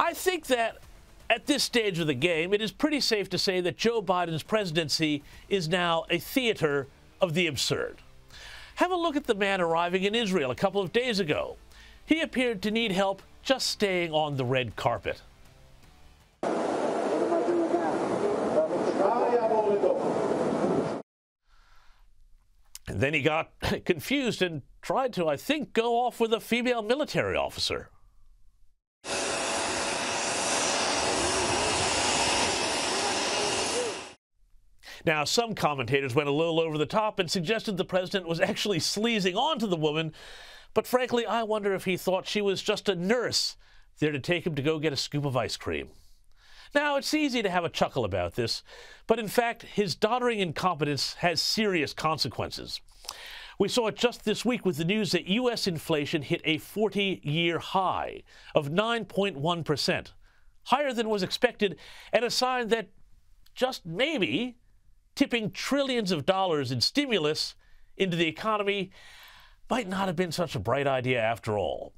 I think that at this stage of the game, it is pretty safe to say that Joe Biden's presidency is now a theater of the absurd. Have a look at the man arriving in Israel a couple of days ago. He appeared to need help just staying on the red carpet. And then he got confused and tried to, I think, go off with a female military officer. Now, some commentators went a little over the top and suggested the president was actually sleazing onto the woman, but frankly, I wonder if he thought she was just a nurse there to take him to go get a scoop of ice cream. Now, it's easy to have a chuckle about this, but in fact, his doddering incompetence has serious consequences. We saw it just this week with the news that U.S. inflation hit a 40-year high of 9.1%, higher than was expected, and a sign that just maybe tipping trillions of dollars in stimulus into the economy might not have been such a bright idea after all.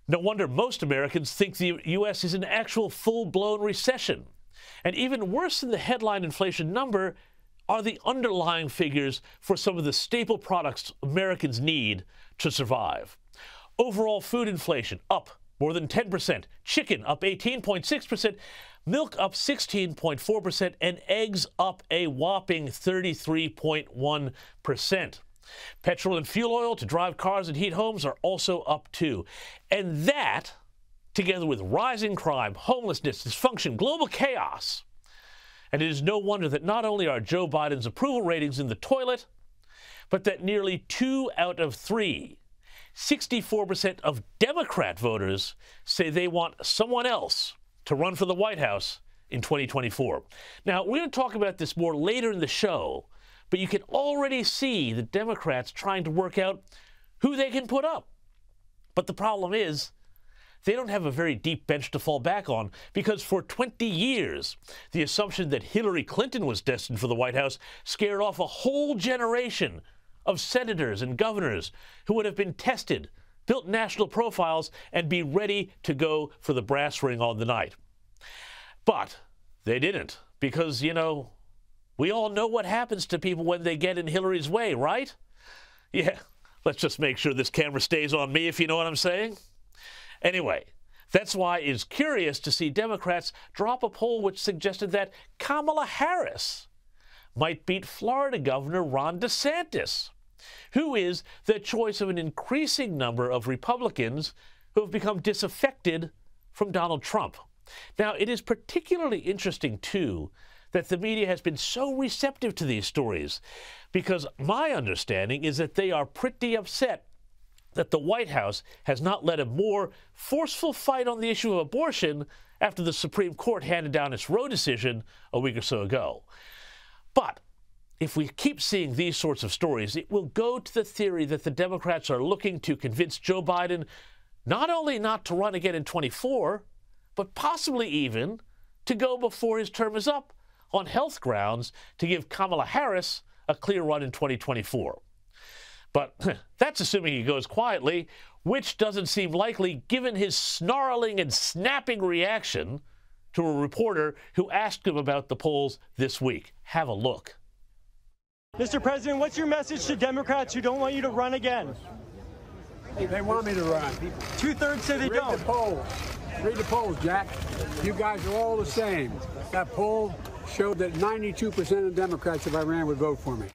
No wonder most Americans think the U.S. is in actual full-blown recession. And even worse than the headline inflation number are the underlying figures for some of the staple products Americans need to survive. Overall food inflation up more than 10%, chicken up 18.6%, milk up 16.4%, and eggs up a whopping 33.1%. Petrol and fuel oil to drive cars and heat homes are also up too. And that, together with rising crime, homelessness, dysfunction, global chaos. And it is no wonder that not only are Joe Biden's approval ratings in the toilet, but that nearly 2 out of 3, 64% of Democrat voters say they want someone else to run for the White House in 2024. Now, we're going to talk about this more later in the show, but you can already see the Democrats trying to work out who they can put up. But the problem is, they don't have a very deep bench to fall back on, because for 20 years, the assumption that Hillary Clinton was destined for the White House scared off a whole generation of senators and governors who would have been tested, built national profiles, and be ready to go for the brass ring on the night. But they didn't, because, you know, we all know what happens to people when they get in Hillary's way, right? Yeah, let's just make sure this camera stays on me, if you know what I'm saying. Anyway, that's why it's curious to see Democrats drop a poll which suggested that Kamala Harris might beat Florida Governor Ron DeSantis, who is the choice of an increasing number of Republicans who have become disaffected from Donald Trump. Now, it is particularly interesting, too, that the media has been so receptive to these stories, because my understanding is that they are pretty upset that the White House has not led a more forceful fight on the issue of abortion after the Supreme Court handed down its Roe decision a week or so ago. But if we keep seeing these sorts of stories, it will go to the theory that the Democrats are looking to convince Joe Biden not only not to run again in 24, but possibly even to go before his term is up on health grounds to give Kamala Harris a clear run in 2024. But that's assuming he goes quietly, which doesn't seem likely given his snarling and snapping reaction to a reporter who asked him about the polls this week. Have a look. Mr. President, what's your message to Democrats who don't want you to run again? They want me to run. 2/3 say they don't. Read the polls. Read the polls, Jack. You guys are all the same. That poll showed that 92% of Democrats, if I ran, would vote for me.